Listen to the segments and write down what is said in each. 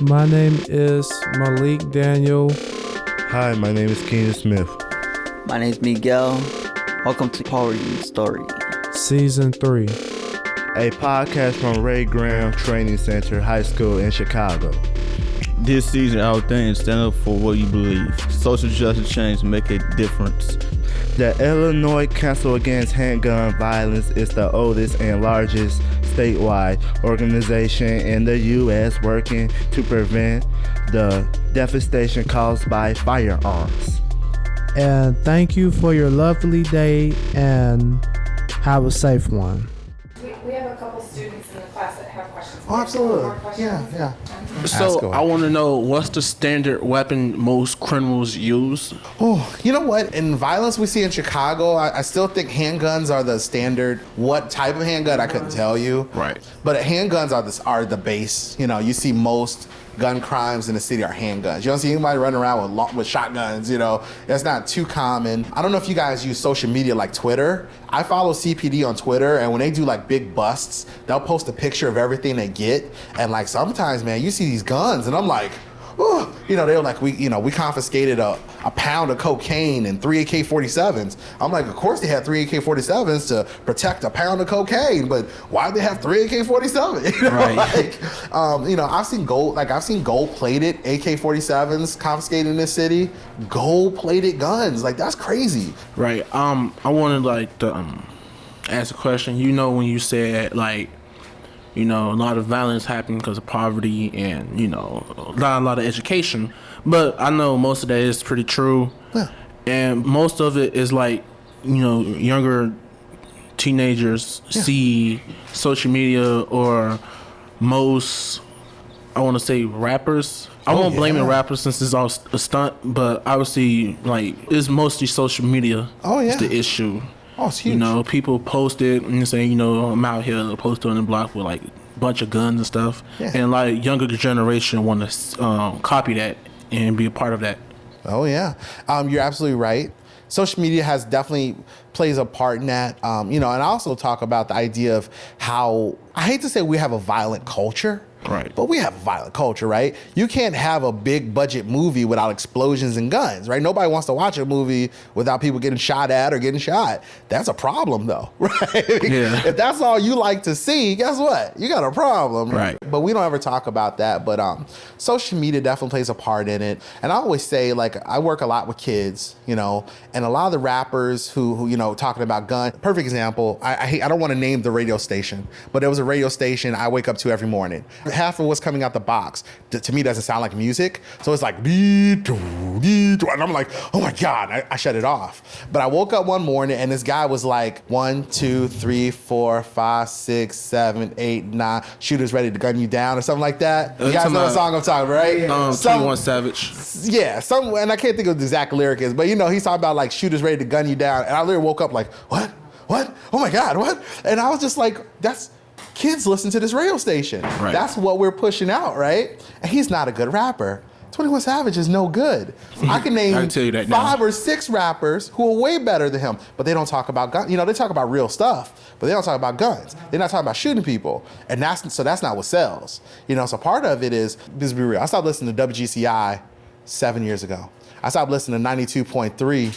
My name is Malik Daniel. Hi, my name is Keenan Smith. My name is Miguel. Welcome to Power Story. Season 3. A podcast from Ray Graham Training Center High School in Chicago. This season, our thing is stand up for what you believe. Social justice change make a difference. The Illinois Council Against Handgun Violence is the oldest and largest statewide organization in the U.S. working to prevent the devastation caused by firearms. And thank you for your lovely day and have a safe one. We have a couple students in the class that have questions. Oh, absolutely. Yeah. So I want to know, what's the standard weapon most criminals use? Oh, you know what? In violence we see in Chicago, I still think handguns are the standard. What type of handgun, I couldn't tell you. Right. But handguns are the base. You know, you see most gun crimes in the city are handguns. You don't see anybody running around with shotguns, you know. That's not too common. I don't know if you guys use social media like Twitter. I follow CPD on Twitter, and when they do like big busts, they'll post a picture of everything they get. And like sometimes, man, you see these guns, and I'm like, oh, you know, they're like, we confiscated a pound of cocaine and 3 AK-47s. I'm like, of course they had 3 AK-47s to protect a pound of cocaine, but why did they have 3 AK-47s? You know, right. I've seen gold-plated AK-47s confiscated in this city. Gold-plated guns, like that's crazy. Right. I wanted to ask a question. You know, when you said a lot of violence happened because of poverty and, not a lot of education. But I know most of that is pretty true. Yeah. And most of it is younger teenagers see social media, or most, I want to say, rappers. I won't blame the rappers since it's all a stunt, but obviously, it's mostly social media. Oh, yeah. Is the issue. Oh, it's huge. People post it and say, I'm out here posted on the block with a bunch of guns and stuff. Yeah. And younger generation want to copy that and be a part of that. Oh, yeah. You're absolutely right. Social media has definitely plays a part in that. And I also talk about the idea of how, I hate to say we have a violent culture. Right. But we have a violent culture, right? You can't have a big budget movie without explosions and guns, right? Nobody wants to watch a movie without people getting shot at or getting shot. That's a problem though, right? Yeah. If that's all you like to see, guess what? You got a problem. Right. But we don't ever talk about that. But social media definitely plays a part in it. And I always say, I work a lot with kids, and a lot of the rappers who talking about guns. Perfect example, I don't want to name the radio station, but there was a radio station I wake up to every morning. Half of what's coming out the box to me doesn't sound like music, so it's like and I'm like, oh my god, I shut it off. But I woke up one morning and this guy was like 1 2 3 4 5 6 7 8 9 shooters ready to gun you down or something like that. You guys know what song I'm talking about, right? 21 Savage. Yeah, and I can't think of the exact lyric is, but he's talking about shooters ready to gun you down, and I literally woke up like, what oh my god, what? And I was just like, that's kids listen to this radio station. Right. That's what we're pushing out, right? And he's not a good rapper. 21 Savage is no good. I can name 5 or 6 rappers who are way better than him, but they don't talk about guns. They talk about real stuff, but they don't talk about guns. They're not talking about shooting people, and that's not what sells. So part of it is, let's be real. I stopped listening to WGCI 7 years ago. I stopped listening to 92.3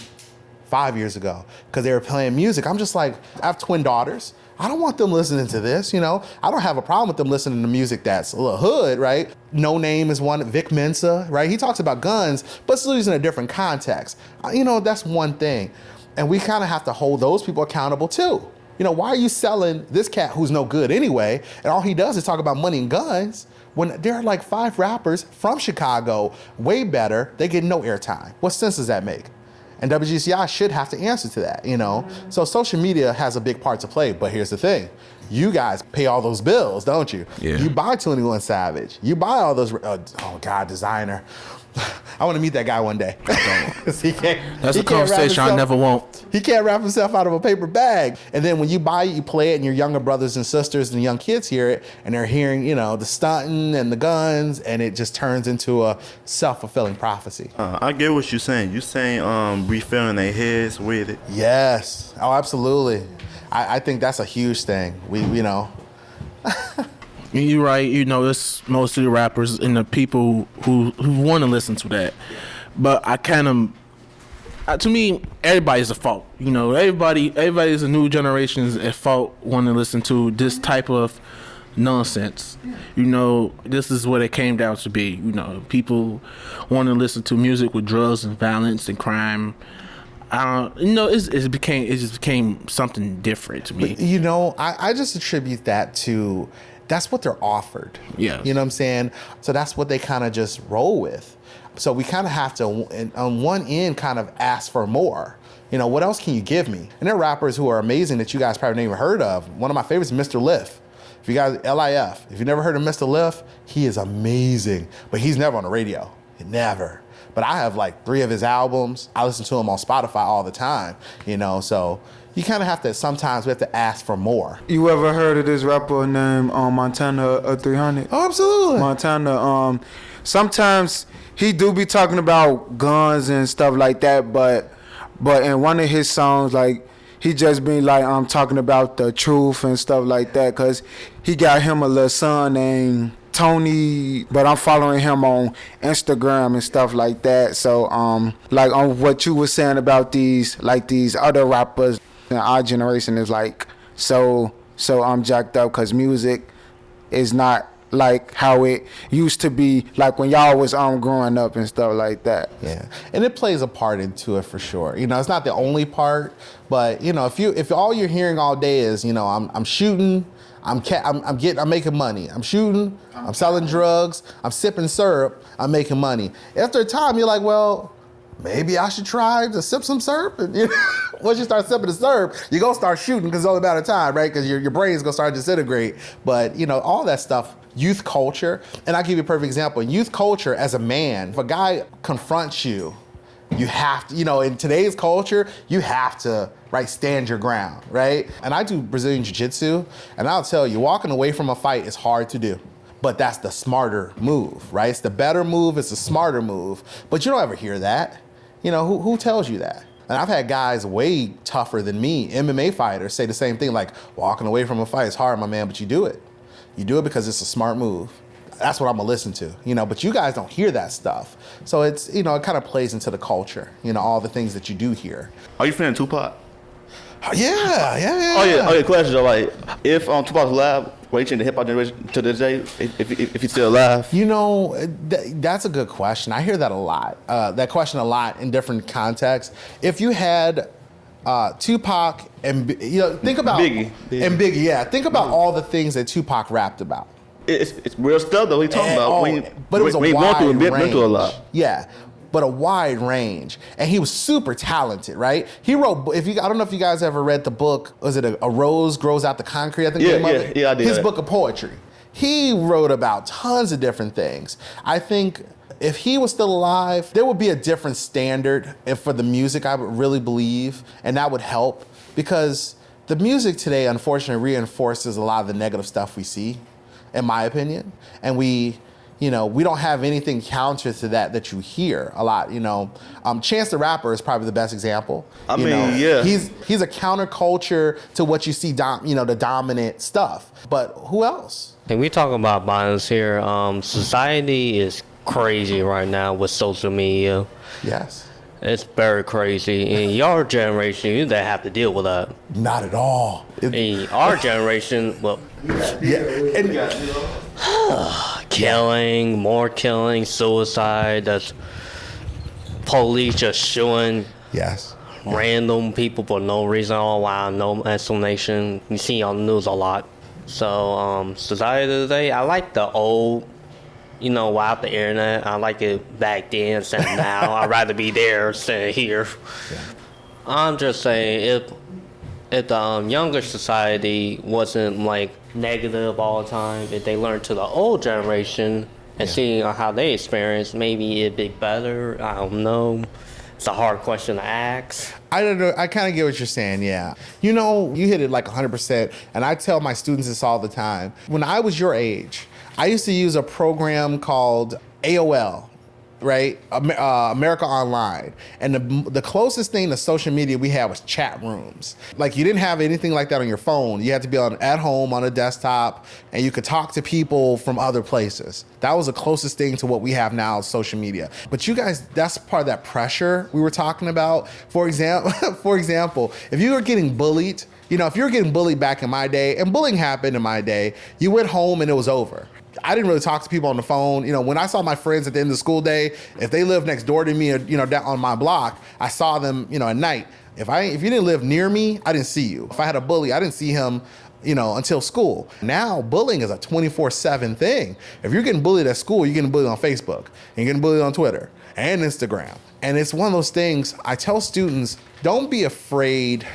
5 years ago because they were playing music. I'm just like, I have twin daughters. I don't want them listening to this, I don't have a problem with them listening to music that's a little hood, right? No Name is one, Vic Mensa, right? He talks about guns, but still using a different context. That's one thing. And we kind of have to hold those people accountable too. Why are you selling this cat who's no good anyway, and all he does is talk about money and guns, when there are 5 rappers from Chicago, way better, they get no airtime? What sense does that make? And WGCI should have to answer to that, So social media has a big part to play, but here's the thing. You guys pay all those bills, don't you? Yeah. You buy 21 Savage. You buy all those, designer. I want to meet that guy one day. That's a conversation I never want. He can't wrap himself out of a paper bag. And then when you buy it, you play it, and your younger brothers and sisters and young kids hear it, and they're hearing, the stunting and the guns, and it just turns into a self-fulfilling prophecy. I get what you're saying. You're saying refilling their heads with it. Yes. Oh, absolutely. I think that's a huge thing. You're right. You know, it's mostly the rappers and the people who want to listen to that. But I kind of, to me, everybody's at fault. You know, everybody's a new generation's at fault wanting to listen to this type of nonsense. You know, this is what it came down to be. You know, people want to listen to music with drugs and violence and crime. You know, it just became something different to me. But, you know, I just attribute that to that's what they're offered. Yeah. You know what I'm saying? So that's what they kind of just roll with. So we kind of have to, on one end, kind of ask for more. You know, what else can you give me? And there are rappers who are amazing that you guys probably never heard of. One of my favorites is Mr. Liff. If you guys, LIF, if you never heard of Mr. Liff, he is amazing, but he's never on the radio. Never. But I have like 3 of his albums. I listen to him on Spotify all the time, you know, so you kind of have to, sometimes we have to ask for more. You ever heard of this rapper named Montana 300? Oh, absolutely. Montana, sometimes he do be talking about guns and stuff like that, but in one of his songs, like, he just been like talking about the truth and stuff like that, cause he got him a little son named Tony, but I'm following him on Instagram and stuff like that. So like on what you were saying about these other rappers in our generation is like so I'm jacked up, cause music is not like how it used to be, like when y'all was growing up and stuff like that. Yeah, and it plays a part into it for sure. You know, it's not the only part, but you know, if all you're hearing all day is, you know, I'm shooting, I'm making money, I'm shooting, I'm selling drugs, I'm sipping syrup, I'm making money. After a time, you're like, well, maybe I should try to sip some syrup. And, you know, once you start sipping the syrup, you're going to start shooting because it's only a matter of time, right? Because your brain's going to start to disintegrate. But, you know, all that stuff, youth culture. And I'll give you a perfect example. In youth culture, as a man, if a guy confronts you, you have to, you know, in today's culture, you have to, right, stand your ground, right? And I do Brazilian Jiu-Jitsu, and I'll tell you, walking away from a fight is hard to do. But that's the smarter move, right? It's the better move, it's the smarter move. But you don't ever hear that. You know, who tells you that? And I've had guys way tougher than me, MMA fighters, say the same thing, like, walking away from a fight is hard, my man, but you do it. You do it because it's a smart move. That's what I'm gonna listen to, you know, but you guys don't hear that stuff. So it's, you know, it kind of plays into the culture, you know, all the things that you do hear. Are you fan of Tupac? Yeah. Oh yeah, question though, like, if Tupac's alive, will he change the hip hop generation to this day, if he's still alive? You know, that's a good question. I hear that a lot. That question a lot in different contexts. If you had Tupac and, you know, think about Biggie. And Biggie, yeah. Think about all the things that Tupac rapped about. It's real stuff though. He talking about. But it was a wide range. Been through a lot. Yeah. But a wide range, and he was super talented, right? He wrote. I don't know if you guys ever read the book. Was it a Rose Grows Out the Concrete? I think. Yeah, I did. His book of poetry. He wrote about tons of different things. I think if he was still alive, there would be a different standard for the music. I would really believe, and that would help, because the music today, unfortunately, reinforces a lot of the negative stuff we see, in my opinion, and we don't have anything counter to that you hear a lot, you know. Chance the Rapper is probably the best example. Yeah. He's a counterculture to what you see, the dominant stuff. But who else? And we talk about violence here. Society is crazy right now with social media. Yes. It's very crazy. In your generation, you didn't have to deal with that. Not at all. In our generation, well, yeah. Killing, more killing, suicide. That's police just shooting. Yes. Random people for no reason at all. Wow, no explanation. You see on the news a lot. So, society today, I like the old, without the internet. I like it back then instead of now. I'd rather be there instead of here. Yeah. I'm just saying, if the younger society wasn't like negative all the time, if they learned to the old generation and see how they experience, maybe it'd be better. I don't know. It's a hard question to ask. I don't know. I kind of get what you're saying, yeah. You hit it like 100%, and I tell my students this all the time. When I was your age, I used to use a program called AOL. right? America Online. And the closest thing to social media we had was chat rooms. Like, you didn't have anything like that on your phone. You had to be at home on a desktop, and you could talk to people from other places. That was the closest thing to what we have now, social media. But you guys, that's part of that pressure we were talking about. For example, if you were getting bullied, if you were getting bullied back in my day, and bullying happened in my day, you went home and it was over. I didn't really talk to people on the phone. When I saw my friends at the end of the school day, if they lived next door to me or, down on my block, I saw them, at night. If you didn't live near me, I didn't see you. If I had a bully, I didn't see him, until school. Now, bullying is a 24/7 thing. If you're getting bullied at school, you're getting bullied on Facebook, and you're getting bullied on Twitter and Instagram. And it's one of those things I tell students, don't be afraid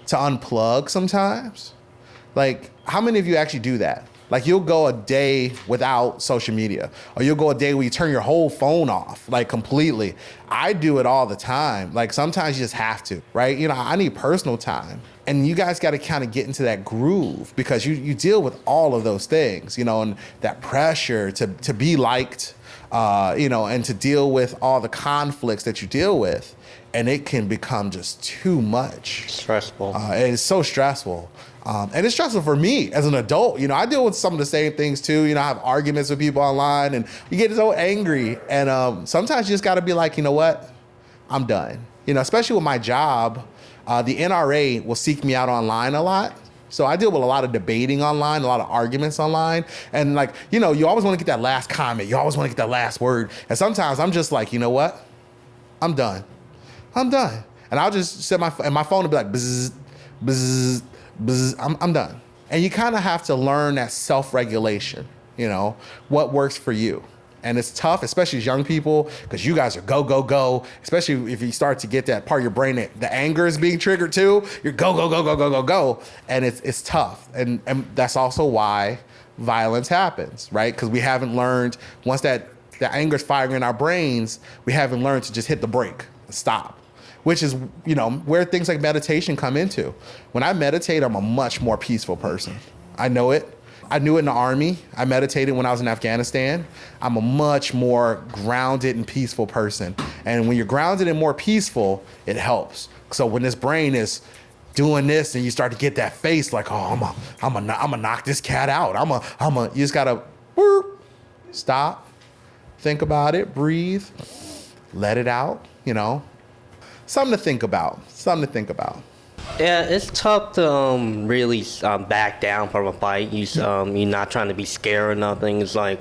to unplug sometimes. Like, how many of you actually do that? Like, you'll go a day without social media, or you'll go a day where you turn your whole phone off, like, completely. I do it all the time. Like, sometimes you just have to, right? I need personal time. And you guys got to kind of get into that groove, because you deal with all of those things, and that pressure to be liked, and to deal with all the conflicts that you deal with. And it can become just too much. Stressful. It's so stressful. And it's stressful for me as an adult. I deal with some of the same things too. I have arguments with people online, and you get so angry. And sometimes you just got to be like, you know what? I'm done. Especially with my job, the NRA will seek me out online a lot. So I deal with a lot of debating online, a lot of arguments online. And you always want to get that last comment. You always want to get that last word. And sometimes I'm just like, you know what? I'm done. And I'll just set my phone will be like, bzz, bzz, bzz, I'm done. And you kind of have to learn that self-regulation, what works for you. And it's tough, especially as young people, because you guys are go, go, go, especially if you start to get that part of your brain that the anger is being triggered too. You're go, go, go, go, go, go, go. And it's tough. And that's also why violence happens, right? Because we haven't learned, once that anger is firing in our brains, we haven't learned to just hit the brake and stop. Which is, where things like meditation come into. When I meditate, I'm a much more peaceful person. I know it. I knew it in the Army. I meditated when I was in Afghanistan. I'm a much more grounded and peaceful person. And when you're grounded and more peaceful, it helps. So when this brain is doing this and you start to get that face like, oh, I'm gonna knock this cat out. You just gotta stop, think about it, breathe, let it out, Something to think about. Yeah, it's tough to really back down from a fight. You're not trying to be scared or nothing. It's like,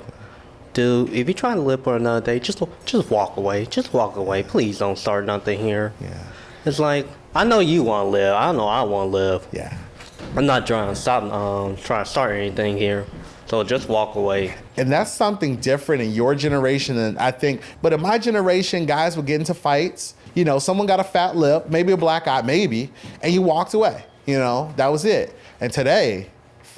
dude, if you're trying to live for another day, just walk away. Just walk away. Please don't start nothing here. Yeah. It's like, I know you want to live. I know I want to live. Yeah. I'm not trying to start anything here. So just walk away. And that's something different in your generation than I think. But in my generation, guys would get into fights. Someone got a fat lip, maybe a black eye, maybe, and you walked away. That was it. And today,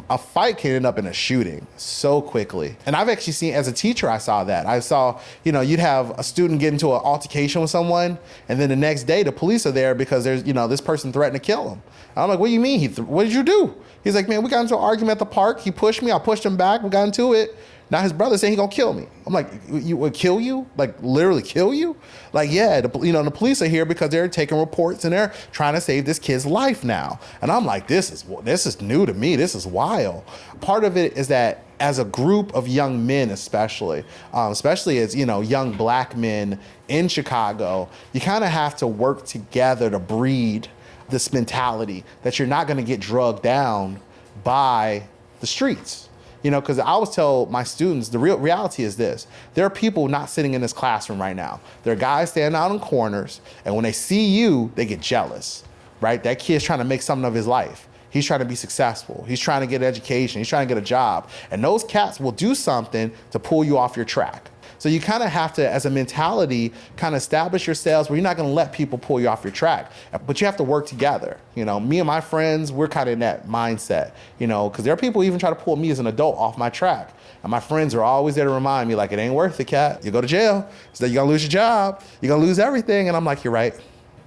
a fight can end up in a shooting so quickly. And I've actually seen, as a teacher, I saw that. I saw, you'd have a student get into an altercation with someone, and then the next day the police are there because there's, this person threatened to kill him. And I'm like, what do you mean? What did you do? He's like, man, we got into an argument at the park. He pushed me. I pushed him back. We got into it. Now his brother saying he gonna kill me. I'm like, you would kill you? Like, literally kill you? Like, yeah, the police are here because they're taking reports and they're trying to save this kid's life now. And I'm like, this is new to me. This is wild. Part of it is that as a group of young men, especially as, young black men in Chicago, you kind of have to work together to breed this mentality that you're not gonna get drugged down by the streets. Because I always tell my students, the real reality is this. There are people not sitting in this classroom right now. There are guys standing out in corners, and when they see you, they get jealous, right? That kid's trying to make something of his life. He's trying to be successful. He's trying to get an education. He's trying to get a job. And those cats will do something to pull you off your track. So you kind of have to, as a mentality, kind of establish yourselves where you're not going to let people pull you off your track. But you have to work together. Me and my friends, we're kind of in that mindset, because there are people who even try to pull me as an adult off my track. And my friends are always there to remind me, like, it ain't worth it, cat. You go to jail. So you're going to lose your job. You're going to lose everything. And I'm like, you're right.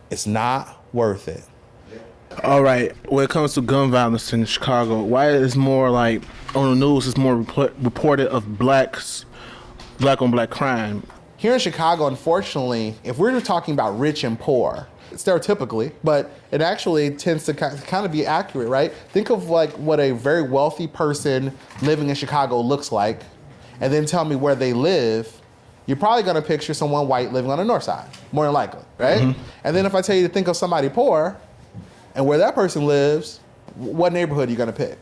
It's not worth it. All right. When it comes to gun violence in Chicago, why is more like on the news is more reported of black on black crime? here in Chicago, unfortunately, if we're talking about rich and poor, stereotypically, but it actually tends to kind of be accurate, right? Think of like what a very wealthy person living in Chicago looks like, and then tell me where they live. You're probably gonna picture someone white living on the north side, more than likely, right? Mm-hmm. And then if I tell you to think of somebody poor and where that person lives, what neighborhood are you gonna pick?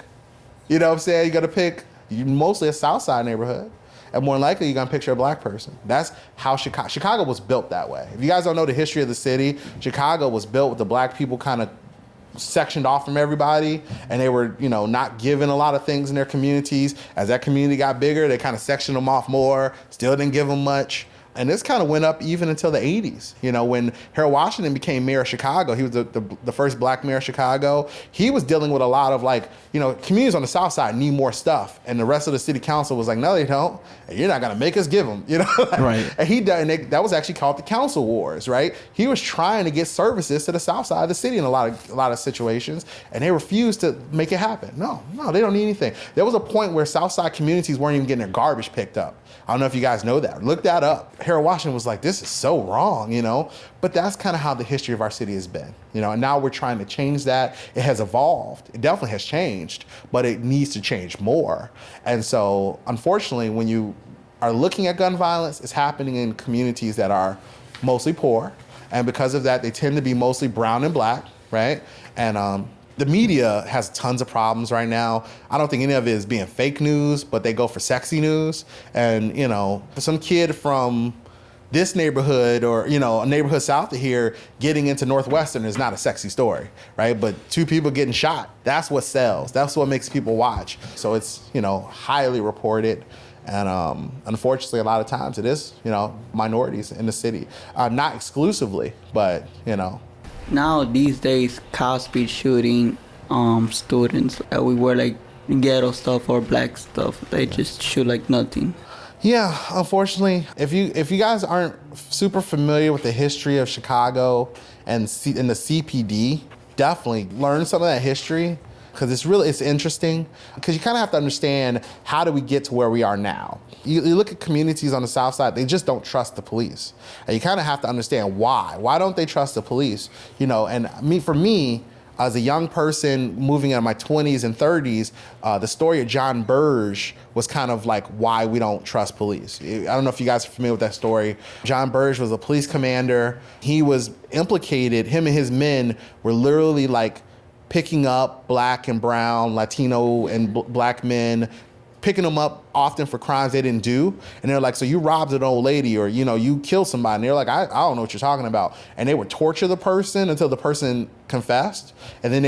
You know what I'm saying? You're gonna pick mostly a south side neighborhood, and more than likely you're gonna picture a black person. That's how Chicago was built that way. If you guys don't know the history of the city, Chicago was built with the black people kind of sectioned off from everybody, and they were, not given a lot of things in their communities. As that community got bigger, they kind of sectioned them off more, still didn't give them much. And this kind of went up even until the 80s. When Harold Washington became mayor of Chicago, he was the first black mayor of Chicago. He was dealing with a lot of communities on the south side need more stuff. And the rest of the city council was like, no, they don't. And you're not going to make us give them, Right. And that was actually called the council wars, right? He was trying to get services to the south side of the city in a lot of situations, and they refused to make it happen. No, they don't need anything. There was a point where south side communities weren't even getting their garbage picked up. I don't know if you guys know that. Look that up. Harold Washington was like, this is so wrong, But that's kind of how the history of our city has been, and now we're trying to change that. It has evolved. It definitely has changed, but it needs to change more. And so, unfortunately, when you are looking at gun violence, it's happening in communities that are mostly poor. And because of that, they tend to be mostly brown and black, right? And the media has tons of problems right now. I don't think any of it is being fake news, but they go for sexy news. And, some kid from this neighborhood or, a neighborhood south of here getting into Northwestern is not a sexy story, right? But two people getting shot, that's what sells. That's what makes people watch. So it's, highly reported. And unfortunately, a lot of times it is, minorities in the city. Not exclusively, but, Now these days, cops be shooting students. We wear like ghetto stuff or black stuff. They just shoot like nothing. Yeah, unfortunately, if you guys aren't super familiar with the history of Chicago and the CPD, definitely learn some of that history, because it's interesting, because you kind of have to understand, how do we get to where we are now? You look at communities on the south side, they just don't trust the police. And you kind of have to understand why. Why don't they trust the police? And for me, as a young person moving in my 20s and 30s, the story of John Burge was kind of like why we don't trust police. I don't know if you guys are familiar with that story. John Burge was a police commander. He was implicated, him and his men were literally picking up black and brown, Latino and black men, picking them up often for crimes they didn't do. And they're like, so you robbed an old lady, or, you killed somebody. And they're like, I don't know what you're talking about. And they would torture the person until the person confessed. And then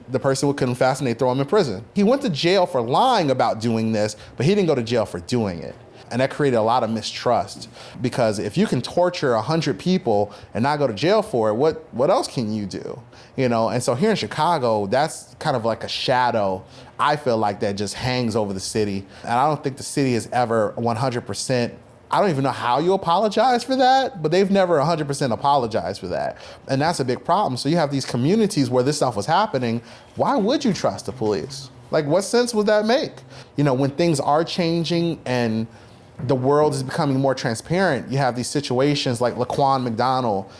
the person would confess and they throw him in prison. He went to jail for lying about doing this, but he didn't go to jail for doing it. And that created a lot of mistrust, because if you can torture 100 people and not go to jail for it, what else can you do? And so here in Chicago, that's kind of like a shadow, I feel like, that just hangs over the city. And I don't think the city has ever 100%, I don't even know how you apologize for that, but they've never 100% apologized for that. And that's a big problem. So you have these communities where this stuff was happening. Why would you trust the police? What sense would that make? When things are changing and the world is becoming more transparent, you have these situations like Laquan McDonald,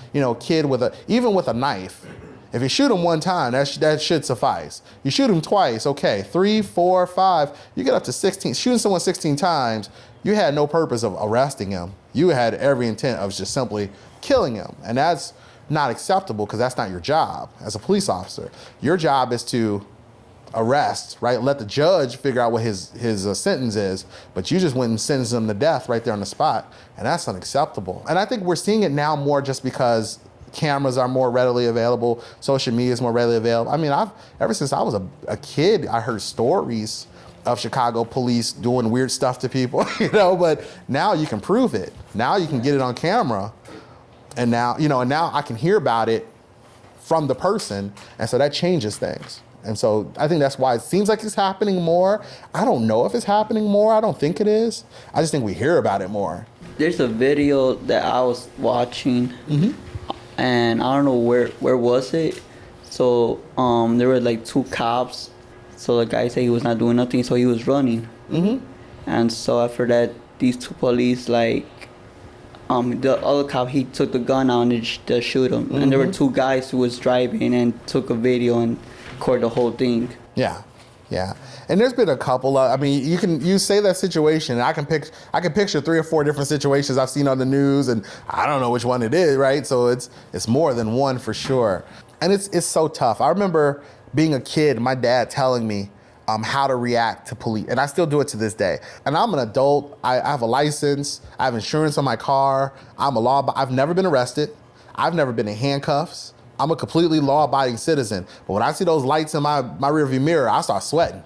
kid even with a knife. If you shoot him one time, that should suffice. You shoot him twice, okay, 3, 4, 5, you get up to 16. Shooting someone 16 times, you had no purpose of arresting him. You had every intent of just simply killing him. And that's not acceptable, because that's not your job as a police officer. Your job is to arrest, right? Let the judge figure out what his sentence is, but you just went and sentenced him to death right there on the spot, and that's unacceptable. And I think we're seeing it now more just because cameras are more readily available, social media is more readily available. I mean, ever since I was a kid, I heard stories of Chicago police doing weird stuff to people, but now you can prove it. Now you can get it on camera, and now I can hear about it from the person, and so that changes things. And so I think that's why it seems like it's happening more. I don't know if it's happening more. I don't think it is. I just think we hear about it more. There's a video that I was watching, and I don't know where was it. So there were like 2 cops. So the guy said he was not doing nothing, so he was running. And so after that, these 2 police the other cop, he took the gun out and just shoot him. And there were two guys who was driving and took a video and recorded the whole thing. Yeah. And there's been a couple of, I mean, you say that situation, and I can picture 3 or 4 different situations I've seen on the news, and I don't know which one it is, right? So it's more than one for sure. And it's so tough. I remember being a kid, my dad telling me how to react to police, and I still do it to this day. And I'm an adult. I have a license. I have insurance on my car. I've never been arrested. I've never been in handcuffs. I'm a completely law-abiding citizen. But when I see those lights in my rearview mirror, I start sweating.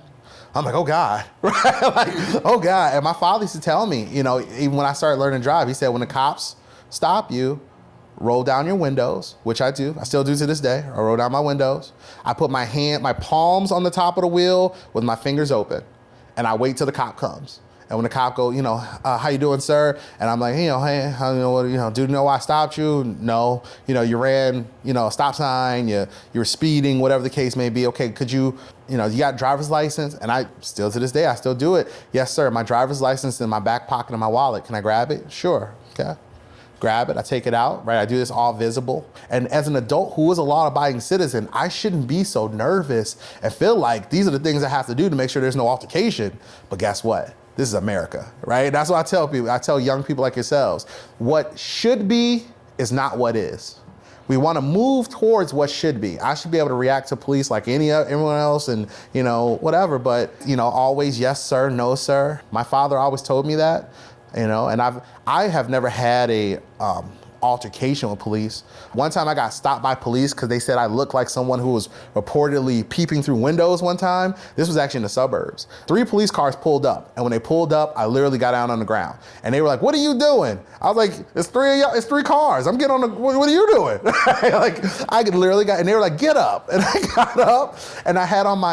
I'm like, oh God, right? Like, oh God. And my father used to tell me, even when I started learning to drive, he said, when the cops stop you, roll down your windows, which I do. I still do to this day. I roll down my windows. I put my palms on the top of the wheel with my fingers open, and I wait till the cop comes. And when the cop goes, how you doing, sir? And I'm like, hey, do you know why I stopped you? No. You ran, a stop sign, you were speeding, whatever the case may be. Okay, could you got a driver's license? And I still, to this day, I still do it. Yes, sir, my driver's license in my back pocket of my wallet. Can I grab it? Sure, okay. Grab it, I take it out, right? I do this all visible. And as an adult who is a law-abiding citizen, I shouldn't be so nervous and feel like these are the things I have to do to make sure there's no altercation. But guess what? This is America, right? That's what I tell people. I tell young people like yourselves, what should be is not what is. We want to move towards what should be. I should be able to react to police like everyone else and, whatever. But, always yes, sir, no, sir. My father always told me that. And I have never had a altercation with police. One time I got stopped by police because they said I looked like someone who was reportedly peeping through windows one time. This was actually in the suburbs. 3 police cars pulled up, and when they pulled up, I literally got down on the ground. And they were like, what are you doing? I was like, it's 3 of y'all, it's 3 cars. I'm getting on the, what are you doing? I could literally and they were like, get up. And I got up, and I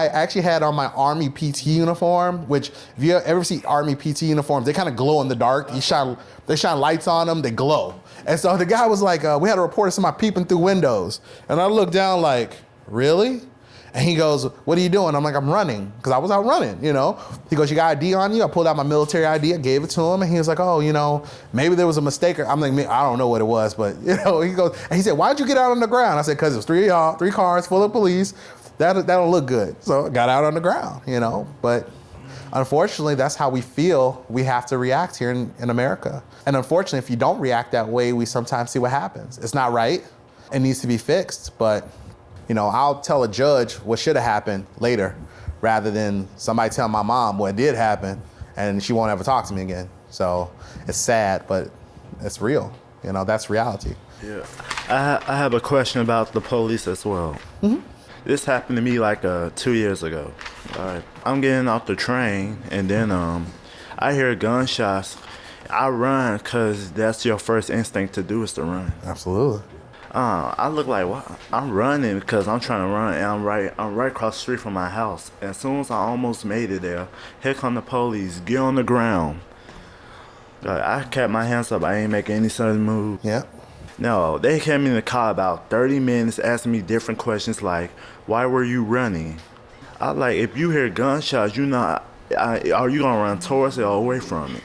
actually had on my Army PT uniform, which if you ever see Army PT uniforms, they kind of glow in the dark. They shine lights on them, they glow. And so the guy was like, we had a report of somebody peeping through windows. And I looked down like, really? And he goes, what are you doing? I'm like, I'm running, because I was out running, He goes, you got ID on you? I pulled out my military ID, I gave it to him, and he was like, oh, maybe there was a mistake. I'm like, I don't know what it was, but, he goes, and he said, why'd you get out on the ground? I said, because there's 3 of y'all, 3 cars full of police. That'll look good. So I got out on the ground, but unfortunately, that's how we feel we have to react here in America. And unfortunately, if you don't react that way, we sometimes see what happens. It's not right. It needs to be fixed. But, I'll tell a judge what should have happened later rather than somebody tell my mom what did happen and she won't ever talk to me again. So it's sad, but it's real. That's reality. Yeah. I have a question about the police as well. Mm-hmm. This happened to me like 2 years ago. All right. I'm getting off the train, and then I hear gunshots. I run because that's your first instinct to do is to run. Absolutely. I look like, what? I'm running because I'm trying to run, and I'm right across the street from my house. As soon as I almost made it there, here come the police. Get on the ground. I kept my hands up. I ain't making any sudden move. Yeah. No, they kept me in the car about 30 minutes asking me different questions like, why were you running? I like, if you hear gunshots, are you gonna run towards it or away from it?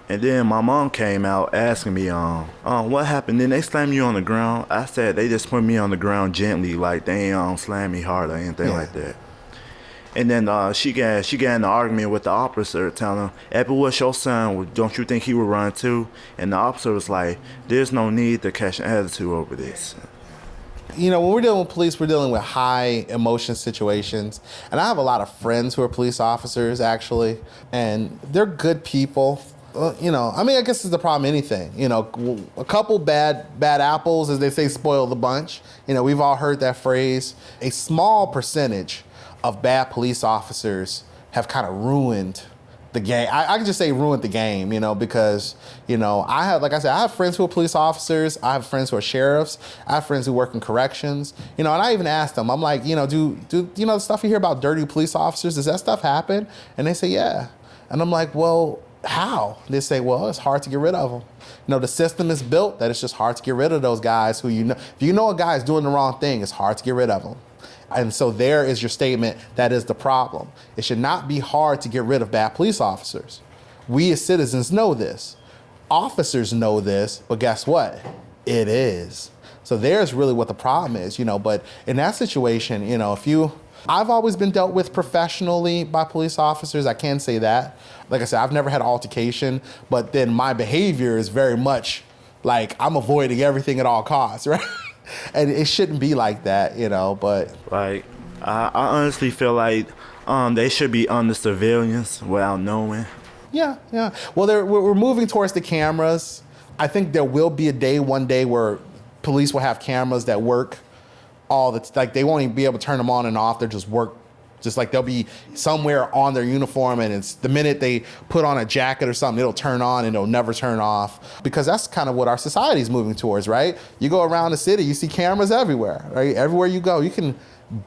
And then my mom came out asking me, what happened? Then they slammed you on the ground. I said they just put me on the ground gently, like they ain't slam me hard or anything like that. And then she got in an argument with the officer, telling him, if it was your son, don't you think he would run too? And the officer was like, there's no need to catch an attitude over this. When we're dealing with police, we're dealing with high emotion situations. And I have a lot of friends who are police officers, actually, and they're good people. I guess it's the problem anything. A couple bad apples, as they say, spoil the bunch. We've all heard that phrase. A small percentage of bad police officers have kind of ruined the game. I can just say ruined the game, because, I have friends who are police officers. I have friends who are sheriffs. I have friends who work in corrections, and I even asked them, I'm like, do the stuff you hear about dirty police officers, does that stuff happen? And they say, yeah. And I'm like, well, how? They say, well, it's hard to get rid of them. The system is built that it's just hard to get rid of those guys who, if you know a guy is doing the wrong thing, it's hard to get rid of them. And so there is your statement. That is the problem. It should not be hard to get rid of bad police officers. We as citizens know this. officers know this, but guess what? It is. So there's really what the problem is, but in that situation, I've always been dealt with professionally by police officers. I can say that. Like I said, I've never had an altercation, but then my behavior is very much like I'm avoiding everything at all costs, right? And it shouldn't be like that, but. Like, I honestly feel like they should be under surveillance without knowing. Yeah. Well, we're moving towards the cameras. I think there will be one day where police will have cameras that work like they won't even be able to turn them on and off. They'll just work, just like they'll be somewhere on their uniform, and it's the minute they put on a jacket or something, it'll turn on and it'll never turn off, because that's kind of what our society is moving towards, right? You go around the city, you see cameras everywhere, right? Everywhere you go, you can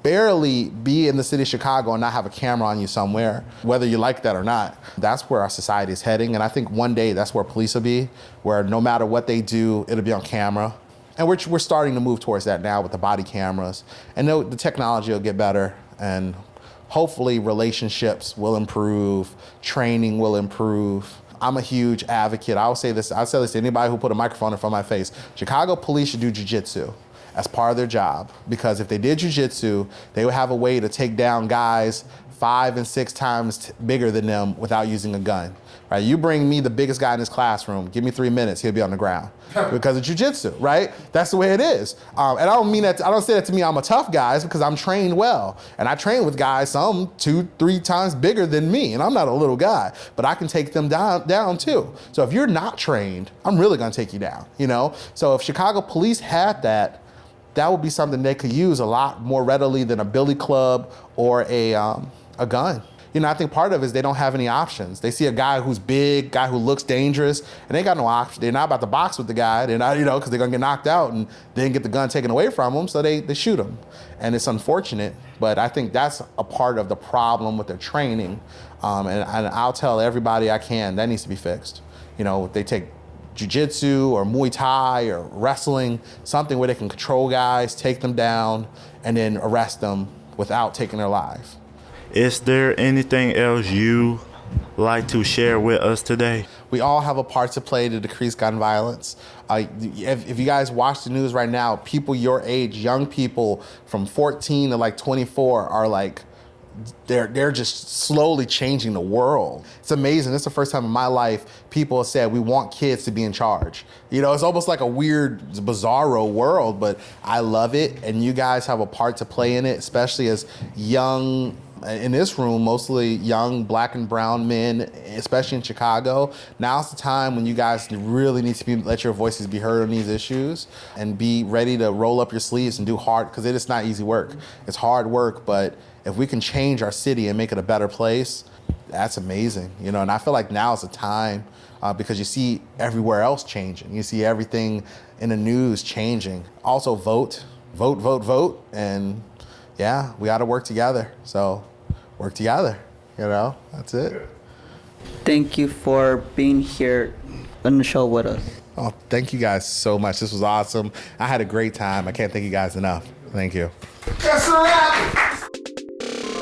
barely be in the city of Chicago and not have a camera on you somewhere, whether you like that or not. That's where our society is heading, and I think one day that's where police will be, where no matter what they do, it'll be on camera. And we're starting to move towards that now with the body cameras. And the technology will get better, and hopefully relationships will improve, training will improve. I'm a huge advocate. I'll say this to anybody who put a microphone in front of my face. Chicago police should do jiu-jitsu as part of their job, because if they did jiu-jitsu, they would have a way to take down guys 5 and 6 times bigger than them without using a gun. Right? You bring me the biggest guy in this classroom, give me 3 minutes, he'll be on the ground because of jiu-jitsu, right? That's the way it is. And I don't mean that, I don't say that to me I'm a tough guy, it's because I'm trained well. And I train with guys, some 2-3 times bigger than me, and I'm not a little guy, but I can take them down too. So if you're not trained, I'm really gonna take you down, So if Chicago police had that would be something they could use a lot more readily than a billy club or a gun. I think part of it is they don't have any options. They see a guy who's big, guy who looks dangerous, and they got no option. They're not about to box with the guy. They're not, because they're gonna get knocked out and then get the gun taken away from them, so they shoot him. And it's unfortunate, but I think that's a part of the problem with their training. And I'll tell everybody I can, that needs to be fixed. They take jiu-jitsu or Muay Thai or wrestling, something where they can control guys, take them down, and then arrest them without taking their life. Is there anything else you like to share with us today? We all have a part to play to decrease gun violence. If you guys watch the news right now, people your age, young people from 14 to 24 are they're just slowly changing the world. It's amazing. It's the first time in my life people have said we want kids to be in charge. It's almost like a weird, bizarro world, but I love it, and you guys have a part to play in it, especially as young, in this room, mostly young black and brown men, especially in Chicago. Now's the time when you guys really need to let your voices be heard on these issues and be ready to roll up your sleeves and do hard, because it is not easy work. It's hard work, but if we can change our city and make it a better place, that's amazing, and I feel like now is the time, because you see everywhere else changing. You see everything in the news changing. Also vote, and yeah, we got to work together. So work together, that's it. Thank you for being here on the show with us. Oh, thank you guys so much. This was awesome. I had a great time. I can't thank you guys enough. Thank you. That's a wrap.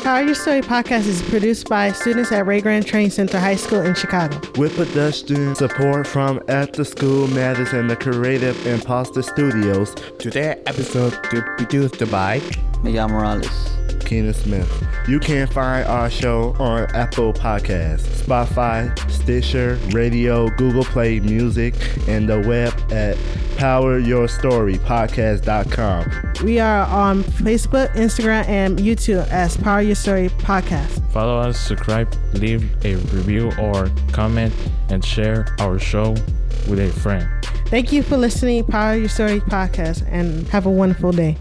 Power Your Story podcast is produced by students at Ray Grant Training Center High School in Chicago. With production support from After School Matters and the creative Impostor Studios. Today's episode is produced by Miguel Morales, Keenan Smith. You can find our show on Apple Podcasts, Spotify, Stitcher, Radio, Google Play Music, and the web at poweryourstorypodcast.com. We are on Facebook, Instagram, and YouTube as Power Your Story Podcast. Follow us, subscribe, leave a review or comment, and share our show with a friend. Thank you for listening, Power Your Story Podcast, and have a wonderful day.